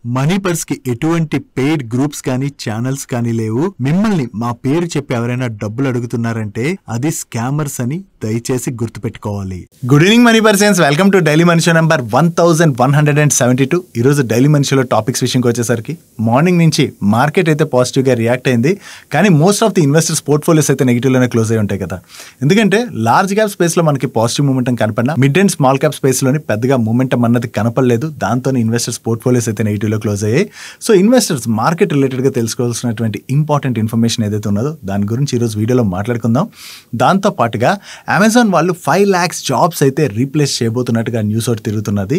Money purse కి ఎటువంటి paid groups కానీ ఛానల్స్ కానీ లేవు. మిమ్మల్ని మా పేరు చెప్పి ఎవరైనా డబ్బులు అడుగుతున్నారంటే అది స్కామర్స్ అని దయచేసి గుర్తుపెట్టుకోవాలి. Good evening money persons, welcome to daily money show number 1172. ఈ రోజు డైలీ మనీ షోలో టాపిక్స్ విషయంకి వచ్చేసరికి మార్నింగ్ నుంచి మార్కెట్ అయితే పాజిటివ్ గా రియాక్ట్ అయింది, కానీ most of the investors portfolios అయితే నెగిటివ్ లోనే క్లోజ్ అయి ఉంటాయి కదా. ఎందుకంటే లార్జ్ క్యాప్ స్పేస్ లో మనకి పాజిటివ్ మూమెంటం కనపడినా mid and small cap space లోని పెద్దగా మూమెంటం అన్నది కనపడలేదు. దాంతో ఇన్వెస్టర్స్ పోర్ట్ఫోలియోస్ అయితే నెగిటివ్ లో క్లోజ్ అయ్యాయి. సో ఇన్వెస్టర్స్ మార్కెట్ రిలేటెడ్ గా తెలుసుకోవాల్సినటువంటి ఇంపార్టెంట్ ఇన్ఫర్మేషన్ ఏదైతే ఉన్నదో దాని గురించి ఈరోజు వీడియోలో మాట్లాడుకుందాం. దాంతో పాటుగా అమెజాన్ వాళ్ళు 5 lakhs జాబ్స్ అయితే రీప్లేస్ చేయబోతున్నట్టుగా న్యూస్ ఒకటి తిరుగుతున్నది.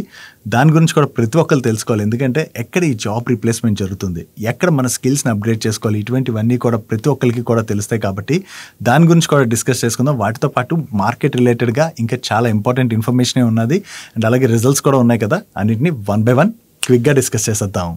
దాని గురించి కూడా ప్రతి ఒక్కరు తెలుసుకోవాలి. ఎందుకంటే ఎక్కడ ఈ జాబ్ రీప్లేస్మెంట్ జరుగుతుంది, ఎక్కడ మన స్కిల్స్ని అప్గ్రేడ్ చేసుకోవాలి, ఇటువంటివన్నీ కూడా ప్రతి ఒక్కరికి కూడా తెలుస్తాయి. కాబట్టి దాని గురించి కూడా డిస్కస్ చేసుకుందాం. వాటితో పాటు మార్కెట్ రిలేటెడ్గా ఇంకా చాలా ఇంపార్టెంట్ ఇన్ఫర్మేషనే ఉన్నది అండ్ అలాగే రిజల్ట్స్ కూడా ఉన్నాయి కదా, అన్నింటినీ 1 by 1 క్విక్గా డిస్కస్ చేసేద్దాం.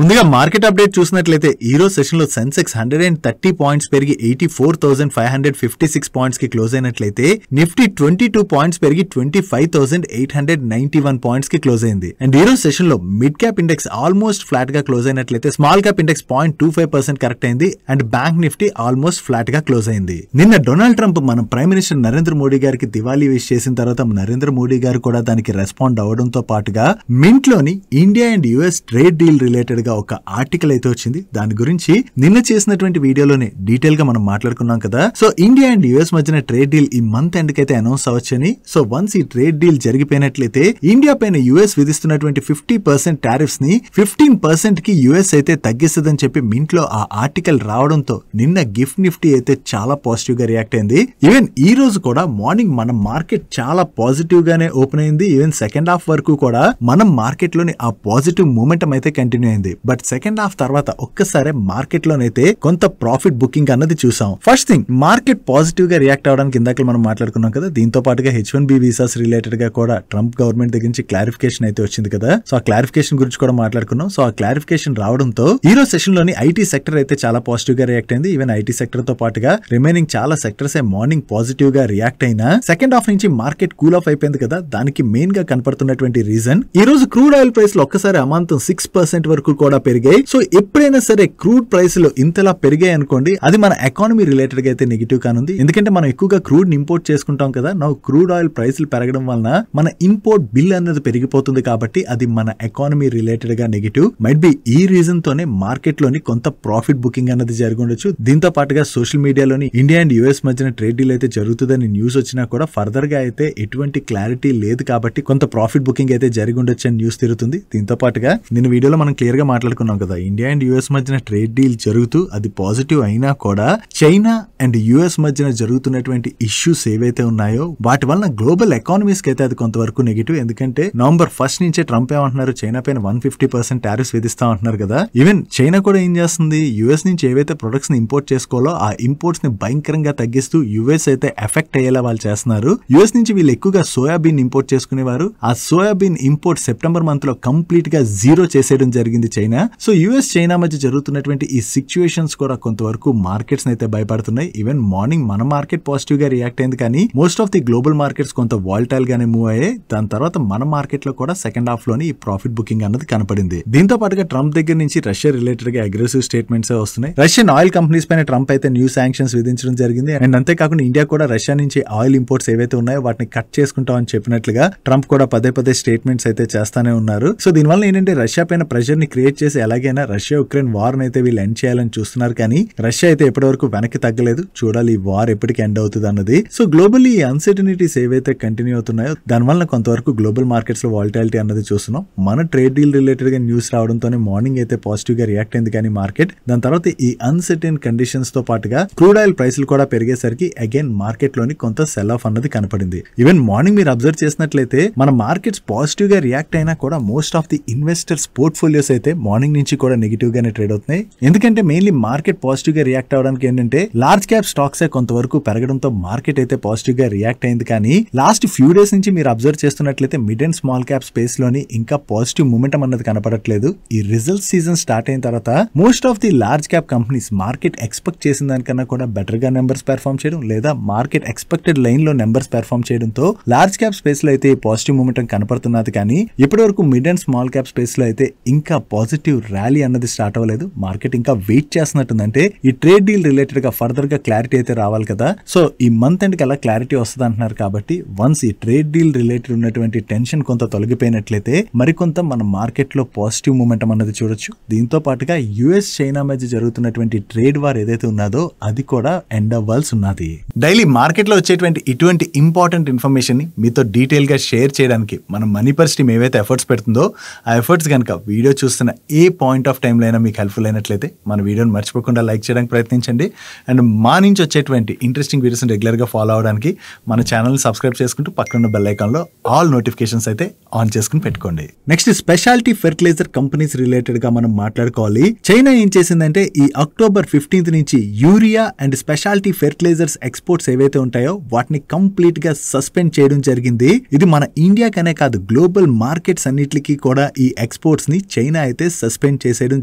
ముందుగా మార్కెట్ అప్డేట్ చూసినట్లయితే ఈ రోజు సెషన్ లో సెన్సెక్స్ 130 పాయింట్స్ పెరిగి 84,556 పాయింట్స్ కి క్లోజ్ అయినట్లయితే నిఫ్టీ 22 పాయింట్స్ పెరిగి 25,891 పాయింట్స్ కి క్లోజ్ అయింది. అండ్ ఈ రోజు సెషన్ లో mid cap index almost flat గా క్లోజ్ అయినట్లయితే స్మాల్ క్యాప్ ఇండెక్స్ 0.25% కరెక్ట్ అయింది and bank Nifty almost flat గా క్లోజ్ అయింది. నిన్న డొనాల్డ్ ట్రంప్ మన ప్రైమ్ మినిస్టర్ నరేంద్ర మోడీ గారికి దివాళీ విష్ చేసిన తర్వాత నరేంద్ర మోడీ గారు కూడా దానికి రెస్పాండ్ అవడంతో పాటుగా మింట్ లోని India and US trade deal related గా ఒక ఆర్టికల్ అయితే వచ్చింది. దాని గురించి నిన్న చేసినటువంటి వీడియోలోనే డీటెయిల్ గా మనం మాట్లాడుకున్నాం కదా. సో ఇండియా అండ్ యుఎస్ మధ్యన ట్రేడ్ డీల్ ఈ మంత్ ఎండ్ కైతే అనౌన్స్ అవ్వచ్చని. సో వన్స్ ఈ ట్రేడ్ డీల్ జరిగిపోయినట్లయితే ఇండియా పైన యుఎస్ విధిస్తున్నటువంటి 50% టారిఫ్స్ ని 15% కి యుఎస్ అయితే తగ్గిస్తుందని చెప్పి మింట్ లో ఆ ఆర్టికల్ రావడంతో నిన్న గిఫ్ట్ నిఫ్టీ అయితే చాలా పాజిటివ్ గా రియాక్ట్ అయింది. ఈవెన్ ఈ రోజు కూడా మార్నింగ్ మన మార్కెట్ చాలా పాజిటివ్ గానే ఓపెన్ అయింది. ఈవెన్ సెకండ్ హాఫ్ వరకు కూడా మనం మార్కెట్ లోని ఆ పాజిటివ్ మూమెంటం అయితే కంటిన్యూ అయింది. బట్ సెకండ్ హాఫ్ తర్వాత ఒక్కసారి మార్కెట్ లోనైతే కొంత ప్రాఫిట్ బుకింగ్ అన్నది చూసాం. ఫస్ట్ థింగ్, మార్కెట్ పాజిటివ్ గా రియాక్ట్ అవడానికి ఇందాక మనం మాట్లాడుకున్నాం కదా. దీంతో పాటుగా H1B వీసాస్ రిలేటెడ్ గా కూడా ట్రంప్ గవర్నమెంట్ దగ్గర నుంచి క్లారిఫికేషన్ అయితే వచ్చింది కదా. సో ఆ క్లారిఫికేషన్ గురించి కూడా మాట్లాడుకున్నాం. సో ఆ క్లారిఫికేషన్ రావడంతో ఈ రోజు సెషన్ లోని ఐటీ సెక్టర్ అయితే చాలా పాజిటివ్ గా రియాక్ట్ అయింది. ఈవెన్ ఐటీ సెక్టర్ తో పాటుగా రిమైనింగ్ చాలా సెక్టర్స్ మార్నింగ్ పాజిటివ్ గా రియాక్ట్ అయినా సెకండ్ హాఫ్ నుంచి మార్కెట్ కూల్ ఆఫ్ అయిపోయింది కదా. దానికి మెయిన్ గా కనపడుతున్నటువంటి రీజన్, ఈ రోజు క్రూడ్ ఆయిల్ ప్రైస్ లో ఒక్కసారి అమాంతం 6% వరకు కూడా పెరిగాయి. సో ఎప్పుడైనా సరే క్రూడ్ ప్రైస్ లో ఇంతలా పెరిగాయి అనుకోండి, అది మన ఎకానమీ రిలేటెడ్ గా అయితే నెగిటివ్ కానుంది. ఎందుకంటే మనం ఎక్కువగా క్రూడ్ ని ఇంపోర్ట్ చేసుకుంటాం కదా. క్రూడ్ ఆయిల్ ప్రైస్లు పెరగడం వలన మన ఇంపోర్ట్ బిల్ అనేది పెరిగిపోతుంది. కాబట్టి అది మన ఎకానమీ రిలేటెడ్ గా నెగిటివ్. మైట్ బి ఈ రీజన్ తోనే మార్కెట్ లోని కొంత ప్రాఫిట్ బుకింగ్ అనేది జరిగి ఉండొచ్చు. దీంతో పాటుగా సోషల్ మీడియాలోని ఇండియా అండ్ యుఎస్ మధ్యన ట్రేడ్ డీల్ అయితే జరుగుతుందని న్యూస్ వచ్చినా కూడా ఫర్దర్ గా అయితే ఎటువంటి క్లారిటీ లేదు. కాబట్టి కొంత ప్రాఫిట్ బుకింగ్ అయితే జరిగి ఉండొచ్చు అని న్యూస్ తిరుగుతుంది. దీంతో పాటుగా నిన్న వీడియోలో మనం క్లియర్ గా మాట్లాడుకున్నాం కదా, ఇండియా అండ్ యుఎస్ మధ్యన ట్రేడ్ డీల్ జరుగుతూ అది పాజిటివ్ అయినా కూడా చైనా అండ్ యుఎస్ మధ్యన జరుగుతున్నటువంటి ఇష్యూస్ ఏవైతే ఉన్నాయో వాటి వలన గ్లోబల్ ఎకానమీస్ కి అయితే అది కొంతవరకు నెగిటివ్. ఎందుకంటే November 1st నుంచే ట్రంప్ ఏమంటున్నారు, చైనా పైన 150% టారిఫ్స్ విధిస్తా అంటున్నారు కదా. ఈవెన్ చైనా కూడా ఏం చేస్తుంది, యుఎస్ నుంచి ఏవైతే ప్రొడక్ట్స్ ని ఇంపోర్ట్ చేసుకోవాలో ఆ ఇంపోర్ట్స్ ని భయంకరంగా తగ్గిస్తూ యుఎస్ అయితే ఎఫెక్ట్ అయ్యేలా వాళ్ళు చేస్తున్నారు. యుఎస్ నుంచి వీళ్ళు ఎక్కువగా సోయాబీన్ ఇంపోర్ట్ చేసుకునేవారు. ఆ సోయాబీన్ ఇంపోర్ట్ సెప్టెంబర్ మంత్ లో కంప్లీట్ గా జీరో చేసేయడం జరిగింది చైనా. సో యుఎస్ చైనా మధ్య జరుగుతున్నటువంటి ఈ సిచ్యువేషన్స్ కూడా కొంతవరకు మార్కెట్స్ అయితే భయపడుతున్నాయి. ఈవెన్ మార్నింగ్ మన మార్కెట్ పాజిటివ్ గా రియాక్ట్ అయింది, కానీ most of the global markets కొంత వాల్టైల్ గానే మూవ్ అయ్యాయి. దాని తర్వాత మన మార్కెట్ లో కూడా సెకండ్ హాఫ్ లోని ఈ ప్రాఫిట్ బుకింగ్ అన్నది కనపడింది. దీంతో పాటుగా ట్రంప్ దగ్గర నుంచి రష్యా రిలేటెడ్ గా అగ్రెసివ్ స్టేట్మెంట్స్ వస్తున్నాయి. రష్యన్ ఆయిల్ కంపెనీస్ పైన ట్రంప్ అయితే న్యూ శాంక్షన్స్ విధించడం జరిగింది. అండ్ అంతేకాకుండా ఇండియా కూడా రష్యా నుంచి ఆయిల్ ఇంపోర్ట్స్ ఏవైతే ఉన్నాయో వాటిని కట్ చేసుకుంటామని చెప్పినట్లుగా ట్రంప్ కూడా పదే స్టేట్మెంట్స్ అయితే చేస్తానే ఉన్నారు. సో దీనివల్ల ఏంటంటే రష్యా పైన ప్రెషర్ ని క్రియేట్ చేసి ఎలాగైనా రష్యా ఉక్రెయిన్ వార్ అయితే వీళ్ళు ఎండ్ చేయాలని చూస్తున్నారు. కానీ రష్యా అయితే ఎప్పటి వరకు వెనక్కి తగ్గలేదు. చూడాలి ఈ వార్ ఎప్పటికి ఎండ్ అవుతుంది అన్నది. సో గ్లోబల్ ఈ అన్సర్టనిటీస్ ఏవైతే కంటిన్యూ అవుతున్నాయో దానివల్ల కొంతవరకు గ్లోబల్ మార్కెట్స్ లో వాలిటాలిటీ అన్నది చూస్తున్నాం. మన ట్రేడ్ డీల్ రిలేటెడ్ గా న్యూస్ రావడంతోనే మార్నింగ్ అయితే పాజిటివ్ గా రియాక్ట్ అయింది కానీ మార్కెట్. దాని తర్వాత ఈ అన్సర్టెన్ కండిషన్స్ తో పాటుగా క్రూడ్ ఆయిల్ ప్రైస్లు కూడా పెరిగేసరికి అగైన్ మార్కెట్ లోని కొంత సెల్ ఆఫ్ అన్నది కనపడింది. ఈవెన్ మార్నింగ్ మీరు అబ్జర్వ్ చేసినట్లయితే మన మార్కెట్స్ పాజిటివ్ గా రియాక్ట్ అయినా కూడా most of the investors portfolios అయితే మార్నింగ్ నుంచి కూడా నెగిటివ్ గానే ట్రేడ్ అవుతున్నాయి. ఎందుకంటే మెయిన్లీ మార్కెట్ పాజిటివ్ గా రియాక్ట్ అవడానికి ఏంటంటే లార్జ్ క్యాప్ స్టాక్స్ కొంతవరకు పెరగడంతో మార్కెట్ అయితే పాజిటివ్ గా రియాక్ట్ అయింది. కానీ లాస్ట్ ఫ్యూ డేస్ నుంచి మీరు అబ్జర్వ్ చేస్తున్నట్లయితే mid and small cap space లోని ఇంకా పాజిటివ్ మూమెంటం అన్నది కనపడట్లేదు. ఈ రిజల్ట్ సీజన్ స్టార్ట్ అయిన తర్వాత most of the large cap companies market expect చేసిన దానికన్నా కూడా బెటర్ గా నెంబర్స్ పెర్ఫార్మ్ చేయడం లేదా మార్కెట్ ఎక్స్పెక్టెడ్ లైన్ లో నెంబర్స్ పెర్ఫార్మ్ చేయడంతో లార్జ్ క్యాప్ స్పేస్ లో అయితే పాజిటివ్ మూమెంటం కనపడుతున్నది. కానీ ఇప్పటి వరకు mid and small cap space లో అయితే ఇంకా పాజిటివ్ ర్యాలీ అన్నది స్టార్ట్ అవ్వలేదు. మార్కెట్ ఇంకా వెయిట్ చేస్తున్నట్టుందంటే ఈ ట్రేడ్ డీల్ రిలేటెడ్ గా ఫర్దర్ గా క్లారిటీ అయితే రావాలి కదా. సో ఈ మంత్ ఎండ్ కల్లా క్లారిటీ వస్తుంది అంటున్నారు. కాబట్టి వన్స్ ఈ ట్రేడ్ డీల్ రిలేటెడ్ ఉన్నటువంటి టెన్షన్ కొంత తొలగిపోయినట్లయితే మరికొంత మన మార్కెట్ లో పాజిటివ్ మూమెంటం అన్నది చూడొచ్చు. దీంతో పాటుగా యుఎస్ చైనా మధ్య జరుగుతున్నటువంటి ట్రేడ్ వార్ ఏదైతే ఉన్నదో అది కూడా ఎండ్ అవ్వాల్సి ఉన్నది. డైలీ మార్కెట్ లో వచ్చేటువంటి ఇటువంటి ఇంపార్టెంట్ ఇన్ఫర్మేషన్ ని మీతో డీటెయిల్ గా షేర్ చేయడానికి మన మనీ పర్స్ టీమ్ ఏవైతే ఎఫర్ట్స్ పెడుతుందో ఆ ఎఫర్ట్స్ కనుక వీడియో చూస్తున్న ఏ పాయింట్ ఆఫ్ టైంలో అయినా మీకు హెల్ప్ఫుల్ అయినట్లయితే మన వీడియోని మర్చిపోకుండా లైక్ చేయడానికి ప్రయత్నించండి. అండ్ మా నుంచి వచ్చేటువంటి ఇంట్రెస్టింగ్ వీడియోస్ రెగ్యులర్ గా ఫాలో అవడానికి మన ఛానల్ సబ్స్క్రైబ్ చేసుకుంటూ పక్కన బెల్ ఐకాన్ లో ఆల్ నోటిఫికేషన్స్ అయితే ఆన్ చేసుకుని పెట్టుకోండి. Next speciality fertilizer companies related గా మనం మాట్లాడుకోవాలి. చైనా ఏం చేసిందంటే ఈ అక్టోబర్ 15th నుంచి urea and speciality fertilizers exports ఏవైతే ఉంటాయో వాటిని కంప్లీట్ గా సస్పెండ్ చేయడం జరిగింది. ఇది మన ఇండియాకనే కాదు గ్లోబల్ మార్కెట్స్ అన్నిటికీ కూడా ఈ ఎక్స్పోర్ట్స్ ని చైనా అయితే సస్పెండ్ చేసేయడం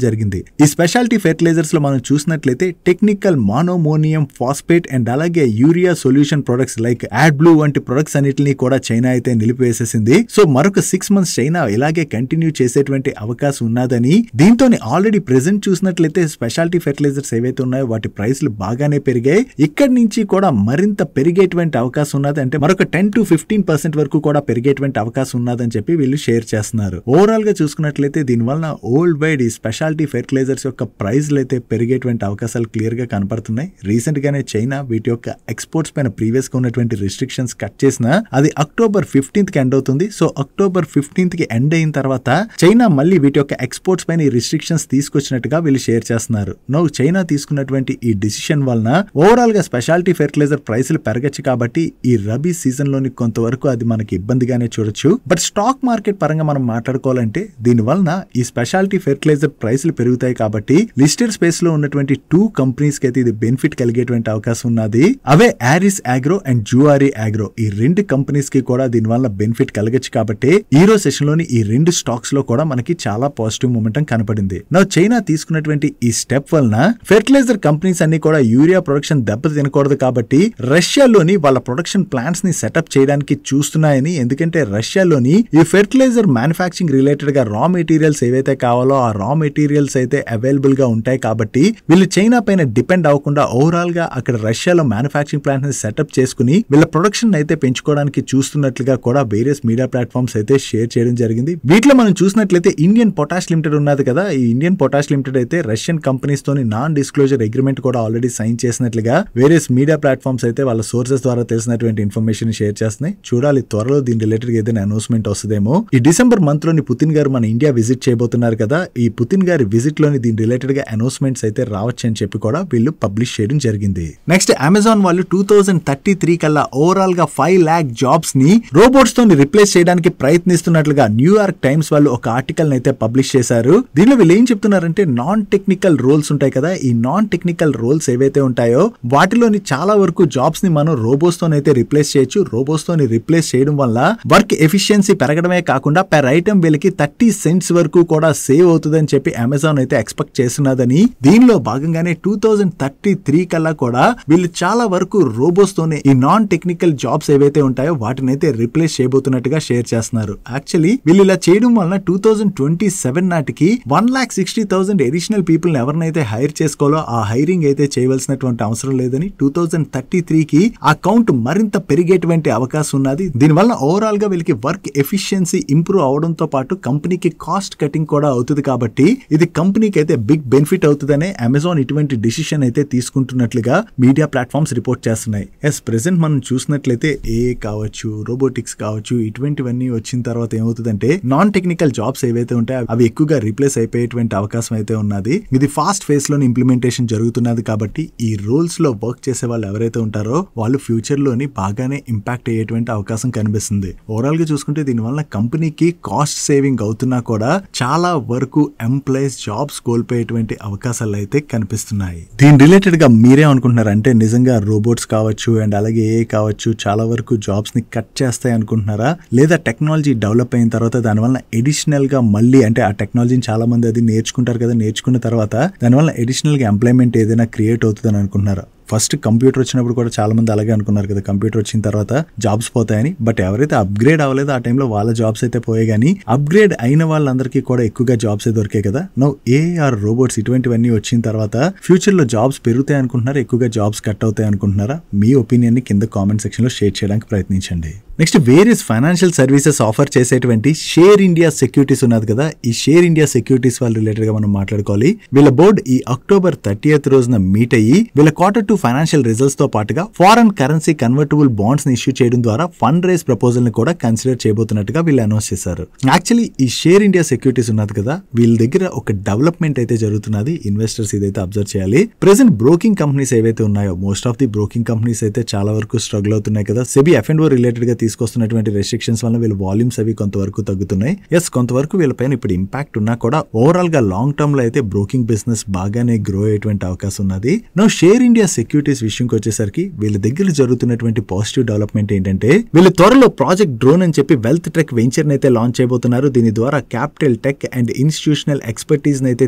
జరిగింది. ఈ స్పెషాలిటీ ఫెర్టిలైజర్స్ లో మనం చూసినట్లయితే టెక్నికల్ మోనోమోనియం ఫాస్ఫేట్ అండ్ అలాగే urea solution products like add blue వంటి ప్రొడక్ట్స్ అన్నిటిని కూడా చైనా అయితే నిలిపివేసేసింది. సో మరొక 6 months చైనా ఇలాగే కంటిన్యూ చేసేటువంటి అవకాశం ఉన్నదని దీంతో ఆల్రెడీ ప్రెసెంట్ చూసినట్లయితే స్పెషాలిటీ ఫెర్టిలైజర్స్ ఏవైతే ఉన్నాయో వాటి ప్రైస్లు బాగానే పెరిగాయి. ఇక్కడి నుంచి కూడా మరింత పెరిగేటువంటి అవకాశం ఉన్నది. అంటే మరొక 10 to 15% వరకు కూడా పెరిగేటువంటి అవకాశం ఉన్నదని చెప్పి వీళ్ళు షేర్ చేస్తున్నారు. ఓవరాల్ గా చూసుకున్నట్లయితే దీనివల్ల వరల్డ్ వైడ్ ఈ స్పెషాలిటీ ఫెర్టిలైజర్స్ యొక్క ప్రైస్లు అయితే పెరిగేటువంటి అవకాశాలు క్లియర్ గా కనపడుతున్నాయి. రీసెంట్ గానే చైనా వీటి యొక్క ఎక్స్పోర్ట్స్ పైన ప్రీవియస్ గా ఉన్నటువంటి రిస్ట్రిక్షన్స్ కట్ చేసినా అది అక్టోబర్ 15th కి ఎండ్ అవుతుంది. సో అక్టోబర్ 15th కి ఎండ్ అయిన తర్వాత చైనా మళ్ళీ వీటి యొక్క ఎక్స్పోర్ట్స్ పైన ఈ రిస్ట్రిక్షన్స్ తీసుకొచ్చినట్టుగా వీళ్ళు షేర్ చేస్తున్నారు. నో చైనా తీసుకున్నటువంటి ఈ డిసిషన్ వలన ఓవరాల్ గా స్పెషాలిటీ ఫెర్టిలైజర్ ప్రైస్లు పెరగచ్చు. కాబట్టి ఈ రబీ సీజన్ లోని కొంతవరకు అది మనకి ఇబ్బందిగానే చూడొచ్చు. బట్ స్టాక్ మార్కెట్ పరంగా మనం మాట్లాడుకోవాలంటే దీని వలన ఈ స్పెషాలిటీ ఫెర్టిలైజర్ ప్రైస్లు పెరుగుతాయి. కాబట్టి లిస్టెడ్ స్పేస్ లో ఉన్నటువంటి 2 కంపెనీస్ కి అయితే ఇది బెనిఫిట్ కలిగేటువంటి అవకాశం ఉన్నది. అవే ఆరిస్ ఆగ్రో అండ్ జువారీ ఆగ్రో. ఈ 2 కంపెనీస్ కి కూడా దీని వల్ల బెనిఫిట్ కలగచ్చు. కాబట్టి ఈ రోజు సెషన్ లోని ఈ 2 స్టాక్స్ లో కూడా మనకి చాలా పాజిటివ్ మూమెంటం కనపడింది. నా చైనా తీసుకున్నటువంటి ఈ స్టెప్ వలన ఫెర్టిలైజర్ కంపెనీస్ అన్ని కూడా యూరియా ప్రొడక్షన్ దెబ్బ తినకూడదు. కాబట్టి రష్యాలోని వాళ్ళ ప్రొడక్షన్ ప్లాంట్స్ ని సెటప్ చేయడానికి చూస్తున్నాయని. ఎందుకంటే రష్యాలోని ఈ ఫెర్టిలైజర్ మ్యానుఫ్యాక్చరింగ్ రిలేటెడ్ గా రా మెటీరియల్స్ ఏవైతే కావాలో ఆ రా మెటీరియల్స్ అయితే అవైలబుల్ గా ఉంటాయి. కాబట్టి వీళ్ళు చైనా పైన డిపెండ్ అవ్వకుండా ఓవరాల్ గా అక్కడ రష్యాలో మ్యానుఫ్యాక్చరింగ్ ప్లాంట్ ని సెటప్ చేసుకుని వీళ్ళ ప్రొడక్షన్ అయితే పెంచుకోవడానికి చూస్తున్నట్లుగా కూడా వేరియస్ మీడియా ప్లాట్ఫామ్స్ అయితే షేర్ చేయడం జరిగింది. వీటిలో మనం చూసినట్లయితే ఇండియన్ పొటాష్ లిమిటెడ్ ఉన్నది కదా. ఈ ఇండియన్ పొటాష్ లిమిటెడ్ అయితే రష్యన్ కంపెనీస్ తోని నాన్ డిస్క్లోజర్ అగ్రిమెంట్ కూడా ఆల్రెడీ సైన్ చేసినట్లుగా వేరియస్ మీడియా ప్లాట్ఫామ్స్ అయితే వాళ్ళ సోర్సెస్ ద్వారా తెలిసినటువంటి ఇన్ఫర్మేషన్ షేర్ చేస్తున్నాయి. చూడాలి త్వరలో దీని రిలేటెడ్ ఏదైనా అనౌన్స్మెంట్ వస్తుందేమో. ఈ డిసెంబర్ మంత్ లోని పుతిన్ గారు మన ఇండియా విజిట్ చేయబోతున్నారు కదా. ఈ పుతిన్ గారి విజిట్ లోని దీని రిలేటెడ్ గా అనౌన్స్మెంట్స్ అయితే రావచ్చు అని చెప్పి కూడా వీళ్ళు పబ్లిష్ చేయడం జరిగింది. నెక్స్ట్ అమెజాన్ వాళ్ళు 2033 కల్లా ఓవరాల్ గా 5 lakh జాబ్స్ ని రోబోట్స్ తో రిప్లేస్ చేయడానికి ప్రయత్నిస్తున్నట్లుగా న్యూయార్క్ టైమ్స్ వాళ్ళు ఒక ఆర్టికల్ అయితే పబ్లిష్ చేశారు. దీనిలో వీళ్ళు ఏం చెప్తున్నారంటే నాన్ టెక్నికల్ రోల్స్ ఉంటాయి కదా. ఈ నాన్ టెక్నికల్ రోల్స్ ఏవైతే ఉంటాయో వాటిలోని చాలా వరకు జాబ్స్ ని మనం రోబోట్స్ తోనైతే రిప్లేస్ చేయొచ్చు. రోబోట్స్ తోని రిప్లేస్ చేయడం వల్ల వర్క్ ఎఫిషియన్సీ పెరగడమే కాకుండా పెర్ ఐటమ్ వీళ్ళకి 30 cents వరకు కూడా సేవ్ అవుతుందని చెప్పి అమెజాన్ అయితే ఎక్స్పెక్ట్ చేస్తున్నదని. దీనిలో భాగంగానే 2033 కల్లా కూడా వీళ్ళు చాలా వరకు రోబోట్స్ తోనే ఈ నాన్ టెక్నికల్ జాబ్స్ ఏవైతే ఉంటాయో వాటిని అయితే రిప్లేస్ చేయబోతున్నట్టుగా షేర్ చేస్తున్నారు. యాక్చువల్లీ వీళ్ళు ఇలా చేయడం వలన 2027 నాటికి 1,60,000 అడిషనల్ పీపుల్ ఎవరినైతే హైర్ చేసుకోవాలో ఆ హైరింగ్ అయితే చేయవలసినటువంటి అవసరం లేదని 2033కి ఆ కౌంట్ మరింత పెరిగేటువంటి అవకాశం ఉన్నది. దీనివల్ల ఓవరాల్ గా వీళ్ళకి వర్క్ ఎఫిషియన్సీ ఇంప్రూవ్ అవడంతో పాటు కంపెనీకి కాస్ట్ కటింగ్ కూడా అవుతుంది. కాబట్టి ఇది కంపెనీకి అయితే బిగ్ బెనిఫిట్ అవుతుందనే అమెజాన్ ఇటువంటి డిసిషన్ అయితే తీసుకుంటున్నట్లుగా మీడియా ప్లాట్ఫామ్స్ రిపోర్ట్ చేస్తున్నాయి. ప్రెసెంట్ మనం చూసినట్లయితే ఏ కావచ్చు, రోబోటిక్స్ కావచ్చు, ఇటువంటివన్నీ వచ్చి వచ్చిన తర్వాత ఏమవుతుందంటే నాన్ టెక్నికల్ జాబ్స్ ఏవైతే ఉంటాయో అవి ఎక్కువగా రీప్లేస్ అయిపోయేటువంటి అవకాశం అయితే ఉన్నది. ఇది ఫాస్ట్ ఫేస్ లోని ఇంప్లిమెంటేషన్ జరుగుతున్నది కాబట్టి ఈ రోల్స్ లో వర్క్ చేసే వాళ్ళు ఎవరైతే ఉంటారో వాళ్ళు ఫ్యూచర్ లోని బాగానే ఇంపాక్ట్ అయ్యేటువంటి అవకాశం కనిపిస్తుంది. ఓవరాల్ గా చూసుకుంటే దీనివల్ల కంపెనీకి కాస్ట్ సేవింగ్ అవుతున్నా కూడా చాలా వరకు ఎంప్లాయీస్ జాబ్స్ కోల్పోయేటువంటి అవకాశాలు అయితే కనిపిస్తున్నాయి. దీని రిలేటెడ్ గా మీరే అనుకుంటున్నారు అంటే నిజంగా రోబోట్స్ కావచ్చు అండ్ అలాగే ఏఐ కావచ్చు చాలా వరకు జాబ్స్ ని కట్ చేస్తాయి అనుకుంటున్నారా, లేదా టెక్నాలజీ డెవలప్ అయిన తర్వాత దానివల్ల ఎడిషనల్ గా మళ్ళీ అంటే ఆ టెక్నాలజీని చాలా మంది అది నేర్చుకుంటారు కదా, నేర్చుకున్న తర్వాత దానివల్ల ఎడిషనల్ గా ఎంప్లాయ్మెంట్ ఏదైనా క్రియేట్ అవుతుందని అనుకుంటున్నారా? ఫస్ట్ కంప్యూటర్ వచ్చినప్పుడు కూడా చాలా మంది అలాగే అనుకున్నారు కదా, కంప్యూటర్ వచ్చిన తర్వాత జాబ్స్ పోతాయని. బట్ ఎవరైతే అప్గ్రేడ్ అవ్వలేదో ఆ టైంలో వాళ్ళ జాబ్స్ అయితే పోయాయి, కానీ అప్గ్రేడ్ అయిన వాళ్ళందరికీ కూడా ఎక్కువగా జాబ్స్ అయితే దొరికాయి కదా. నౌ ఏఆర్ రోబోట్స్ ఇటువంటివన్నీ వచ్చిన తర్వాత ఫ్యూచర్ లో జాబ్స్ పెరుగుతాయి అనుకుంటున్నారా, ఎక్కువగా జాబ్స్ కట్ అవుతాయి అనుకుంటున్నారా? మీ ఒపీనియన్ ని కింద కామెంట్ సెక్షన్ లో షేర్ చేయడానికి ప్రయత్నించండి. Next various financial services offer చేసేటువంటి షేర్ ఇండియా సెక్యూరిటీస్ ఉన్నది కదా, ఈ షేర్ ఇండియా సెక్యూరిటీస్ వాళ్ళ రిలేటెడ్ గా మనం మాట్లాడుకోవాలి. వీళ్ళ బోర్డు ఈ అక్టోబర్ 30th రోజున మీట్ అయ్యి వీళ్ళ Q2 ఫైనాన్షియల్ రిజల్ట్స్ తో పాటుగా ఫారెన్ కరెన్సీ కన్వర్టబుల్ బాండ్స్ ని ఇష్యూ చేయడం ద్వారా ఫండ్ రైజ్ ప్రపోజల్ ని కూడా కన్సిడర్ చేయబోతున్నట్టుగా వీళ్ళు అనౌన్స్ చేశారు. యాక్చువల్లీ ఈ షేర్ ఇండియా సెక్యూరిటీస్ ఉన్నది కదా, వీళ్ళ దగ్గర ఒక డెవలప్మెంట్ అయితే జరుగుతున్నది. ఇన్వెస్టర్స్ ఇదైతే అబ్జర్వ్ చేయాలి. ప్రెసెంట్ బ్రోకింగ్ కంపెనీస్ ఏవైతే ఉన్నాయో most of the broking companies అయితే చాలా వరకు స్ట్రగుల్ అవుతున్నాయి కదా. సెబీ F&O రిలేటెడ్ గా తీసుకొస్తున్నటువంటి రెస్ట్రిక్షన్స్ వల్ల వీళ్ళ వాల్యూమ్స్ అవి కొంతవరకు తగ్గుతున్నాయి. కొంతవరకు వీళ్ళపైన ఇప్పుడు ఇంపాక్ట్ ఉన్నా కూడా ఓవరాల్ గా లాంగ్ టర్మ్ లో అయితే బ్రోకింగ్ బిజినెస్ బాగానే గ్రో అయ్యేటువంటి అవకాశం ఉన్నది. నో షేర్ ఇండియా సెక్యూరిటీస్ విషయంకి వచ్చేసరికి వీళ్ళ దగ్గర జరుగుతున్నటువంటి పాజిటివ్ డెవలప్మెంట్ ఏంటంటే వీళ్ళు త్వరలో ప్రాజెక్ట్ డ్రోన్ అని చెప్పి వెల్త్ టెక్ వెంచర్ అయితే లాంచ్ చేయబోతున్నారు. దీని ద్వారా capital tech and institutional expertise అయితే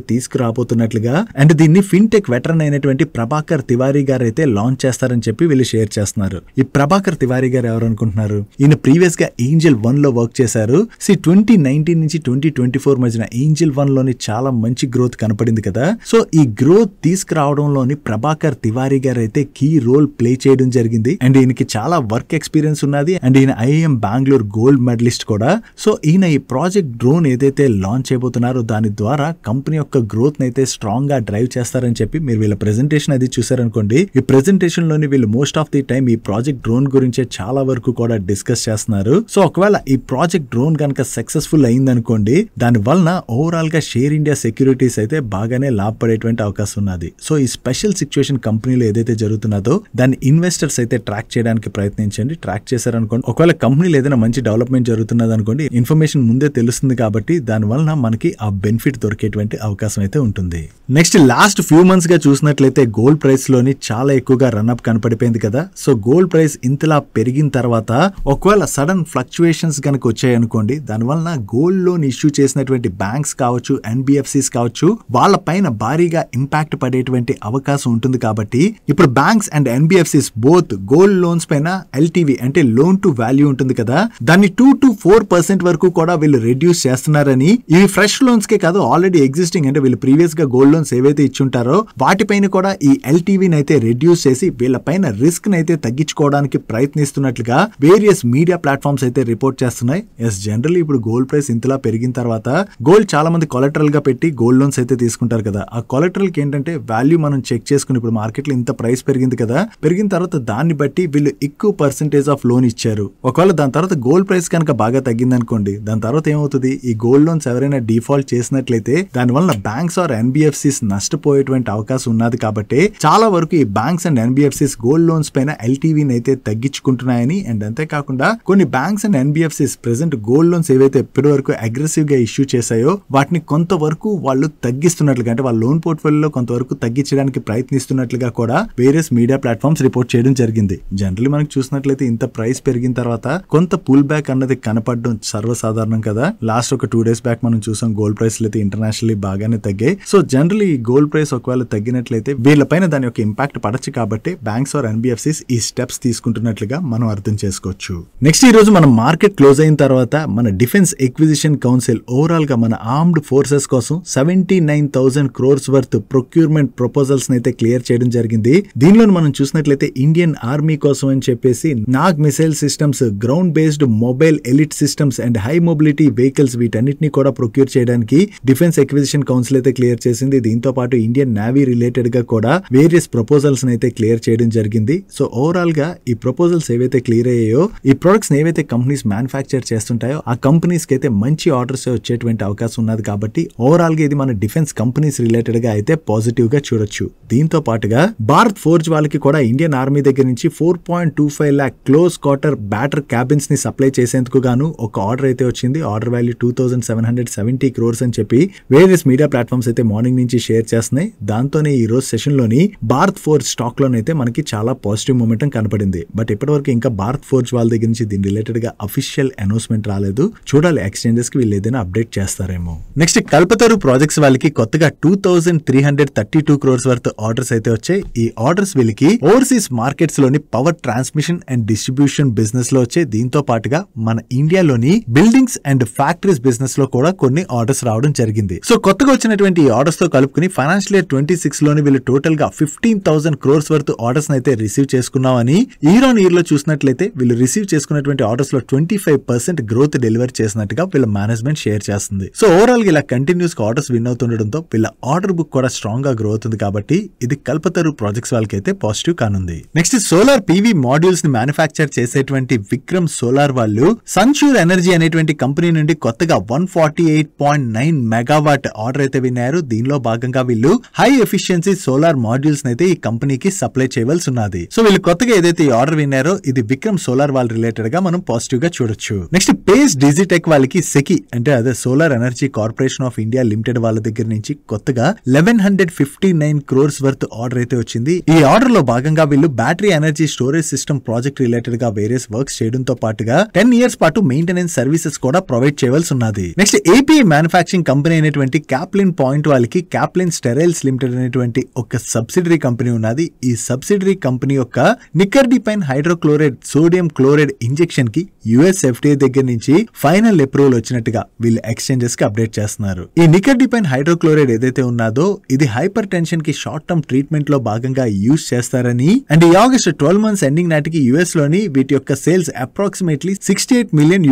తీసుకురాబోతున్నట్లుగా అండ్ దీన్ని ఫిన్టెక్ వెటరన్ అయినటువంటి ప్రభాకర్ తివారీ గారు అయితే లాంచ్ చేస్తారని చెప్పి వీళ్ళు షేర్ చేస్తున్నారు. ఈ ప్రభాకర్ తివారీ గారు ఎవరు అనుకుంటున్నారు? ఈయన ప్రీవియస్ గా ఏంజల్ 1 లో వర్క్ చేశారు. 2019 నుంచి 2024 మధ్యన ఏంజల్ 1 లోని చాలా మంచి గ్రోత్ కనపడింది కదా. సో ఈ గ్రోత్ తీసుకురావడంలోని ప్రభాకర్ తివారీ గారు అయితే కీ రోల్ ప్లే చేయడం జరిగింది. అండ్ ఈయనకి చాలా వర్క్ ఎక్స్పీరియన్స్ ఉన్నది. అండ్ ఈయన IIM బెంగళూరు గోల్డ్ మెడలిస్ట్ కూడా. సో ఈయన ఈ ప్రాజెక్ట్ డ్రోన్ ఏదైతే లాంచ్ చేయబోతున్నారో దాని ద్వారా కంపెనీ యొక్క గ్రోత్ అయితే స్ట్రాంగ్ గా డ్రైవ్ చేస్తారని చెప్పి మీరు వీళ్ళ ప్రెజెంటేషన్ అది చూసారనుకోండి. ఈ ప్రెజెంటేషన్ లోని వీళ్ళు మోస్ట్ ఆఫ్ ది టైం ఈ ప్రాజెక్ట్ డ్రోన్ గురించే చాలా వరకు కూడా డిస్కస్ చేస్తున్నారు. సో ఒకవేళ ఈ ప్రాజెక్ట్ డ్రోన్ కనుక సక్సెస్ఫుల్ అయిందనుకోండి, దాని వలన ఓవరాల్ గా షేర్ ఇండియా సెక్యూరిటీస్ అయితే బాగానే లాభపడేటువంటి అవకాశం ఉన్నది. సో ఈ స్పెషల్ సిచ్యువేషన్ కంపెనీలో ఏదైతే జరుగుతున్నదో దాన్ని ఇన్వెస్టర్స్ అయితే ట్రాక్ చేయడానికి ప్రయత్నించండి. ట్రాక్ చేశారనుకోండి, ఒకవేళ కంపెనీలో ఏదైనా మంచి డెవలప్మెంట్ జరుగుతున్నది అనుకోండి, ఇన్ఫర్మేషన్ ముందే తెలుస్తుంది కాబట్టి దాని వలన మనకి ఆ బెనిఫిట్ దొరికేటువంటి అవకాశం అయితే ఉంటుంది. నెక్స్ట్ లాస్ట్ ఫ్యూ మంత్స్ గా చూసినట్లయితే గోల్డ్ ప్రైస్ లోని చాలా ఎక్కువగా రన్అప్ కనపడిపోయింది కదా. సో గోల్డ్ ప్రైస్ ఇంతలా పెరిగిన తర్వాత ఒకవేళ సడన్ ఫ్లక్చుయేషన్స్ కనుక వచ్చాయనుకోండి, దాని వలన గోల్డ్ లోన్ ఇష్యూ చేసినటువంటి బ్యాంక్స్ కావచ్చు, NBFCs కావచ్చు, వాళ్ళ పైన భారీగా ఇంపాక్ట్ పడేటువంటి అవకాశం ఉంటుంది. కాబట్టి ఇప్పుడు banks and NBFCs both gold loans పైన LTV అంటే లోన్ టు వాల్యూ ఉంటుంది కదా, దాన్ని 2 to 4% వరకు కూడా వీళ్ళు రెడ్యూస్ చేస్తున్నారని. ఇవి ఫ్రెష్ లోన్స్ కే కాదు, ఆల్రెడీ ఎగ్జిస్టింగ్ అంటే వీళ్ళు ప్రీవియస్ గా గోల్డ్ లోన్స్ ఏవైతే ఇచ్చుంటారో వాటిపైన కూడా ఈ LTVని అయితే రెడ్యూస్ చేసి వీళ్ళ పైన రిస్క్ అయితే తగ్గించుకోవడానికి ప్రయత్నిస్తున్నట్లుగా వేరియస్ మీడియా ప్లాట్ఫామ్స్ అయితే రిపోర్ట్ చేస్తున్నాయి. జనరల్లీ ఇప్పుడు గోల్డ్ ప్రైస్ ఇంతలా పెరిగిన తర్వాత గోల్డ్ చాలా మంది కొలెటరల్ గా పెట్టి గోల్డ్ లోన్స్ అయితే తీసుకుంటారు కదా. ఆ కొలెటరల్ కి ఏంటంటే వాల్యూ మనం చెక్ చేసుకుని ఇప్పుడు మార్కెట్ లో ఇంత ప్రైస్ పెరిగింది కదా, పెరిగిన తర్వాత దాన్ని బట్టి వీళ్ళు ఎక్కువ పర్సెంటేజ్ ఆఫ్ లోన్ ఇచ్చారు. ఒకవేళ దాని తర్వాత గోల్డ్ ప్రైస్ కనుక బాగా తగ్గింది అనుకోండి, దాని తర్వాత ఏమవుతుంది, ఈ గోల్డ్ లోన్స్ ఎవరైనా డిఫాల్ట్ చేసినట్లయితే దాని వల్ల బ్యాంక్స్ ఆర్ NBFCs నష్టపోయేటువంటి అవకాశం ఉన్నది. కాబట్టి చాలా వరకు ఈ banks and NBFCs gold loans పైన LTVని అయితే తగ్గించుకుంటున్నాయని. అండ్ అంతేకాకుండా కొన్ని banks and NBFCs present gold loans ఏవైతే ఇప్పటి వరకు అగ్రెసివ్ గా ఇష్యూ చేశాయో వాటిని కొంతవరకు వాళ్ళు తగ్గిస్తున్నట్లుగా అంటే వాళ్ళ లోన్ పోర్ట్ఫోలియోలో కొంతవరకు తగ్గించడానికి ప్రయత్నిస్తున్నట్లుగా కూడా వేరియస్ మీడియా ప్లాట్ఫామ్స్ రిపోర్ట్ చేయడం జరిగింది. జనరల్లీ మనకు చూసినట్లయితే ఇంత ప్రైస్ పెరిగిన తర్వాత కొంత పుల్ బ్యాక్ అన్నది కనపడడం సర్వసాధారణం కదా. లాస్ట్ ఒక 2 days బ్యాక్ మనం చూసాం గోల్డ్ ప్రైస్ అయితే ఇంటర్నేషనల్లీ బాగానే తగ్గాయి. సో జనరల్లీ ఈ గోల్డ్ ప్రైస్ ఒకవేళ తగ్గినట్లయితే వీళ్ళపైన దాని యొక్క ఇంపాక్ట్ పడచ్చు. కాబట్టి బ్యాంక్స్ ఆర్ NBFCs ఈ స్టెప్స్ తీసుకుంటున్నట్లుగా మనం అర్థం చేసుకోవచ్చు. నెక్స్ట్ ఈ రోజు మనం మార్కెట్ క్లోజ్ అయిన తర్వాత మన డిఫెన్స్ ఎక్విజిషన్ కౌన్సిల్ ఓవరాల్ గా మన ఆర్మ్డ్ ఫోర్సెస్ కోసం 79,000 crores వర్త్ ప్రొక్యూర్మెంట్ ప్రపోజల్స్ అయితే క్లియర్ చేయడం జరిగింది. జరిగింది. దీనిలో మనం చూసినట్లయితే ఇండియన్ ఆర్మీ కోసం అని చెప్పేసి Nag missile systems, ground based mobile elite systems and high mobility vehicles వీటన్నిటిని కూడా ప్రొక్యూర్ చేయడానికి డిఫెన్స్ ఎక్విజిషన్ కౌన్సిల్ అయితే క్లియర్ చేసింది. దీంతో పాటు ఇండియన్ నేవీ రిలేటెడ్ గా కూడా వేరియస్ ప్రపోజల్స్ అయితే క్లియర్ చేయడం జరిగింది. సో ఓవరాల్ గా ఈ ప్రపోజల్స్ ఏవైతే క్లియర్ అయ్యాయో, ఈ ప్రొడక్ట్స్ ఏవైతే కంపెనీస్ మ్యానుఫ్యాక్చర్ చేస్తుంటాయో ఆ కంపెనీస్ కి అయితే మంచి ఆర్డర్స్ వచ్చేటువంటి అవకాశం ఉన్నది. కాబట్టి ఓవరాల్ గా ఇది మన డిఫెన్స్ కంపెనీస్ రిలేటెడ్ గా అయితే పాజిటివ్ గా చూడొచ్చు. దీంతో పాటుగా భారత్ ఫోర్జ్ వాళ్ళకి కూడా ఇండియన్ ఆర్మీ దగ్గర నుంచి 4.25 lakh close quarter batter cabins ని సప్లై చేసేందుకు గాను ఒక ఆర్డర్ అయితే వచ్చింది. ఆర్డర్ వాల్యూ 2770 crores అని చెప్పి వేరియస్ మీడియా ప్లాట్ఫామ్స్ అయితే మార్నింగ్ నుంచి షేర్ చేస్తున్నాయి. దాంతోనే ఈ రోజు సెషన్ లోని భారత్ ఫోర్జ్ స్టాక్ లోనైతే మనకి చాలా పాజిటివ్ మూమెంటం కనపడింది. బట్ ఇప్పటివరకు ఇంకా భారత్ ఫోర్జ్ వాళ్ళ దగ్గర నుంచి దీని రిలేటెడ్ గా అఫీషియల్ అనౌన్స్మెంట్ రాలేదు. చూడాలి ఎక్స్చేంజెస్ కి వీళ్ళు ఏదైనా అప్డేట్ చేస్తారేమో. నెక్స్ట్ కల్పతరు ప్రాజెక్ట్స్ వాళ్ళకి కొత్తగా 2332 crores వర్త్ ఆర్డర్స్ అయితే వచ్చాయి. ఈ ఆర్డర్స్ వీళ్ళకి ఓవర్సీస్ మార్కెట్స్ లోని power transmission and distribution business లో వచ్చాయి. దీంతో పాటుగా మన ఇండియాలోని బిల్డింగ్స్ అండ్ ఫ్యాక్టరీస్ బిజినెస్ లో కూడా కొన్ని ఆర్డర్స్ రావడం జరిగింది. సో కొత్తగా వచ్చినటువంటి ఈ ఆర్డర్స్ తో కలుపుకుని ఫైనాన్షియల్ ఇయర్ 26 లోని వీళ్ళు టోటల్ గా 15,000 crores వర్త్ ఆర్డర్స్ అయితే రిసీవ్ చేసుకున్నామని ఇయర్ ఆన్ ఇయర్ లో చూసినట్లయితే వీళ్ళు రిసీవ్ చేసుకున్నటువంటి ఆర్డర్స్ లో 25% గ్రోత్ డెలివర్ చేసినట్టుగా వీళ్ళ మేనేజ్మెంట్ షేర్ చేస్తుంది. సో ఓవరాల్ గా ఇలా కంటిన్యూస్ గా ఆర్డర్స్ విన్ అవుతుండడంతో వీళ్ళ ఆర్డర్ బుక్ కూడా స్ట్రాంగ్ గా గ్రో అవుతుంది. కాబట్టి ఇది కల్పతరు ప్రాజెక్ట్స్ వాళ్ళకి అయితే పాజిటివ్ కానుంది. నెక్స్ట్ సోలార్ పీవీ మాడ్యూల్స్ ని మ్యానుఫ్యాక్చర్ చేసేటువంటి విక్రమ్ సోలార్ వాళ్ళు సన్షూర్ ఎనర్జీ అనేటువంటి కంపెనీ నుండి కొత్తగా 148.9 మెగావాట్ ఆర్డర్ అయితే విన్నారు. దీనిలో భాగంగా వీళ్ళు హై ఎఫిషియన్సీ సోలార్ మాడ్యూల్స్ అయితే ఈ కంపెనీకి సప్లై చేయవలసి ఉన్నది. సో వీళ్ళు కొత్తగా ఏదైతే ఈ ఆర్డర్ విన్నారో ఇది విక్రమ్ సోలార్ వాళ్ళ రిలేటెడ్ గా మనం పాజిటివ్ గా చూడొచ్చు. నెక్స్ట్ పేస్ డిజిటెక్ వాళ్ళకి సెకి అంటే అదే solar energy corporation of India limited వాళ్ళ దగ్గర నుంచి కొత్తగా 1159 crores వర్త్ ఆర్డర్ అయితే వచ్చింది. ఈ ఆర్డర్ లో భాగంగా వీళ్ళు battery energy storage system project related గా వేరియస్ వర్క్స్ చేయడంతో పాటుగా 10 years పాటు మెయింటెనెన్స్ సర్వీసెస్ కూడా ప్రొవైడ్ చేయవలసి ఉన్నది. నెక్స్ట్ ఏపీఐ మ్యానుఫ్యాక్చరింగ్ కంపెనీ అయినటువంటి క్యాప్లిన్ పాయింట్ వాళ్ళకి క్యాప్లిన్ స్టెరైల్స్ లిమిటెడ్ అనేటువంటి ఒక సబ్సిడరీ కంపెనీ ఉన్నది. ఈ సబ్సిడరీ కంపెనీ యొక్క నికర్డిపైన్ హైడ్రోక్లోరైడ్ సోడియం క్లోరైడ్ ఇంజెక్షన్ కి యుఎస్ ఎఫ్డిఏ దగ్గర నుంచి ఫైనల్ అప్రూవల్ వచ్చినట్టుగా వీళ్ళు ఎక్స్చేంజెస్ కి అప్డేట్ చేస్తున్నారు. ఈ నికర్డిపైన్ హైడ్రోక్లోరైడ్ ఏదైతే ఉన్నదో ఇది హైపర్ టెన్షన్ కి షార్ట్ టర్మ్ ట్రీట్మెంట్ లో భాగంగా యూజ్ చేస్తారని అండ్ ఈ ఆగస్ట్ 12 months ఎండింగ్ నాటికి యుఎస్ లోని వీటి యొక్క సేల్స్ అప్రాక్సిమేట్లీ $68 million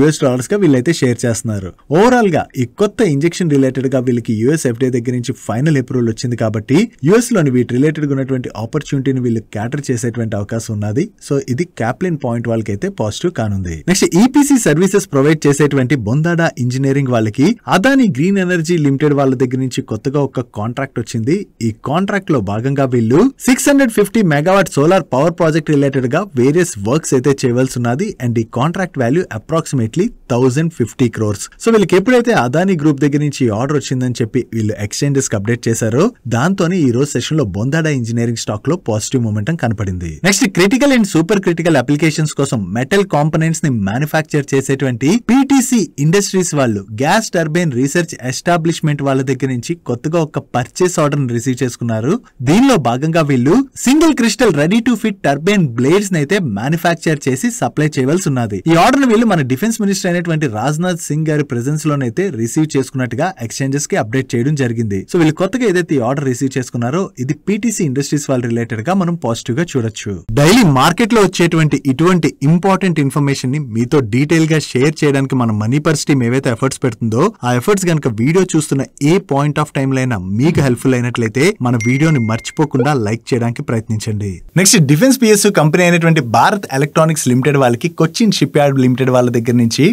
గా వీళ్ళైతే షేర్ చేస్తున్నారు. ఓవరాల్ గా ఈ కొత్త ఇంజెక్షన్ రిలేటెడ్ గా వీళ్ళకి యుఎస్ ఎఫ్డిఏ దగ్గర నుంచి ఫైనల్ అప్రూవల్ వచ్చింది. కాబట్టి యుఎస్ లోని వీటి రిలేటెడ్ గా ఉన్నటువంటి ఆపర్చునిటీని వీళ్ళు క్యాటర్ చేసేటువంటి అవకాశం ఉన్నది. సో ఇది క్యాప్లిన్ పాయింట్ వాళ్ళకి అయితే పాజిటివ్ కానుంది. నెక్స్ట్ ఈపీసీ సర్వీసెస్ ప్రొవైడ్ చేసేటువంటి బొందాడా ఇంజనీరింగ్ వాళ్ళకి అదాని గ్రీన్ ఎనర్జీ లిమిటెడ్ వాళ్ళ దగ్గర నుంచి కొత్తగా ఒక కాంట్రాక్ట్ వచ్చింది. ఈ కాంట్రాక్ట్ లో భాగంగా వీళ్ళు 650 megawatt solar power project related గా వేరియస్ వర్క్స్ అయితే చేయవలసి ఉన్నది. అండ్ ఈ contract value approximately 1050 crores. So వీళ్ళకి ఎప్పుడైతే అదాని గ్రూప్ దగ్గర నుంచి ఆర్డర్ వచ్చిందని చెప్పి వీళ్ళు ఎక్స్చేంజెస్ కి అప్డేట్ చేశారో దాంతోనే ఈ రోజు సెషన్ లో బొందాడా ఇంజనీరింగ్ స్టాక్ లో పాజిటివ్ మూమెంటం కనపడింది. Next critical and super critical applications కోసం మెటల్ కాంపోనెంట్స్ ని మ్యానుఫ్యాక్చర్ చేసేటువంటి పీటీసీ ఇండస్ట్రీస్ వాళ్ళు గ్యాస్ టర్బైన్ రీసెర్చ్ ఎస్టాబ్లిష్మెంట్ వాళ్ళ దగ్గర నుంచి కొత్తగా ఒక పర్చేస్ ఆర్డర్ ని రిసీవ్ చేసుకున్నారు. దీనిలో భాగంగా వీళ్ళు single crystal ready to fit turbine blades అయితే మ్యానుఫ్యాక్చర్ చేసి సప్లై చేయవలసి ఉన్నది. ఈ ఆర్డర్ వీళ్ళు మన డిఫెన్స్ మినిస్టర్ అయినటువంటి రాజ్నాథ్ సింగ్ గారి ప్రెజెన్స్ లోనైతే రిసీవ్ చేసుకున్నట్టుగా ఎక్స్చేంజెస్ కి అప్డేట్ చేయడం జరిగింది. సో వీళ్ళు కొత్తగా ఏదైతే ఈ ఆర్డర్ రిసీవ్ చేసుకున్నారో ఇది పీటీసీ ఇండస్ట్రీస్ వాళ్ళ రిలేటెడ్ గా మనం పాజిటివ్ గా చూడొచ్చు. డైలీ మార్కెట్ లో వచ్చేటువంటి ఇటువంటి ఇంపార్టెంట్ ఇన్ఫర్మేషన్ ని మీతో డీటెయిల్ గా షేర్ చేయడానికి మన మనీ పర్స్ టీమ్ ఏవైతే ఎఫర్ట్స్ పెడుతుందో ఆ ఎఫర్ట్స్ గనక వీడియో చూస్తున్న ఏ పాయింట్ ఆఫ్ టైం లైనా మీకు హెల్ప్ఫుల్ అయినట్లయితే మన వీడియోని మర్చిపోకుండా లైక్ చేయడానికి ప్రయత్నించండి. నెక్స్ట్ డిఫెన్స్ పిఎస్యు కంపెనీ అయినటువంటి భారత్ ఎలక్ట్రానిక్స్ లిమిటెడ్ వాళ్ళకి కొచ్చిన్ షిప్ యార్డ్ లిమిటెడ్ వాళ్ళ దగ్గర నుంచి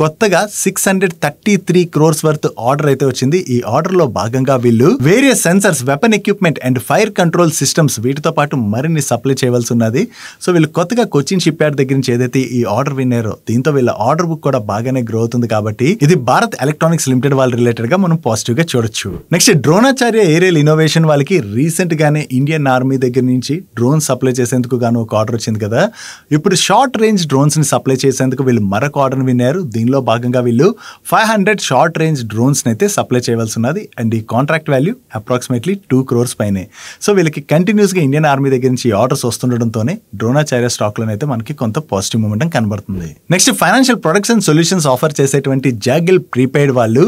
కొత్తగా 633 crores వర్త్ ఆర్డర్ అయితే వచ్చింది. ఈ ఆర్డర్ లో భాగంగా వీళ్ళు various sensors, weapon equipment and fire control systems వీటితో పాటు మరిన్ని సప్లై చేయవలసి ఉన్నది. సో వీళ్ళు కొత్తగా కొచ్చిన్ షిప్ యార్డ్ దగ్గర నుంచి ఏదైతే ఈ ఆర్డర్ విన్నారో దీంతో వీళ్ళ ఆర్డర్ బుక్ కూడా బాగానే గ్రో అవుతుంది. కాబట్టి ఇది భారత్ ఎలక్ట్రానిక్స్ లిమిటెడ్ వాళ్ళ రిలేటెడ్ గా మనం పాజిటివ్ గా చూడొచ్చు. నెక్స్ట్ ద్రోణాచార్య ఏరియల్ ఇన్నోవేషన్ వాళ్ళకి రీసెంట్ గానే ఇండియన్ ఆర్మీ దగ్గర నుంచి డ్రోన్ సప్లై చేసేందుకు గాను ఒక ఆర్డర్ వచ్చింది కదా. ఇప్పుడు షార్ట్ రేంజ్ డ్రోన్స్ ని సప్లై చేసేందుకు వీళ్ళు మరొక ఆర్డర్ విన్నారు. దీనిలో భాగంగా వీళ్ళు 500 షార్ట్ రేంజ్ డ్రోన్స్ అయితే సప్లై చేయవలసి ఉన్నది. అండ్ ఈ కాంట్రాక్ట్ వాల్యూ అప్రాక్సిమేట్లీ 2 crores పైనే. సో వీళ్ళకి కంటిన్యూస్ గా ఇండియన్ ఆర్మీ దగ్గర నుంచి ఆర్డర్స్ వస్తుండటంతోనే ద్రోణాచార్య స్టాక్ లోనైతే మనకి కొంత పాజిటివ్ మూమెంటం కనబడుతుంది. Next financial products and solutions offer చేసేటువంటి జాగిల్ ప్రీపెయిడ్ వాళ్ళు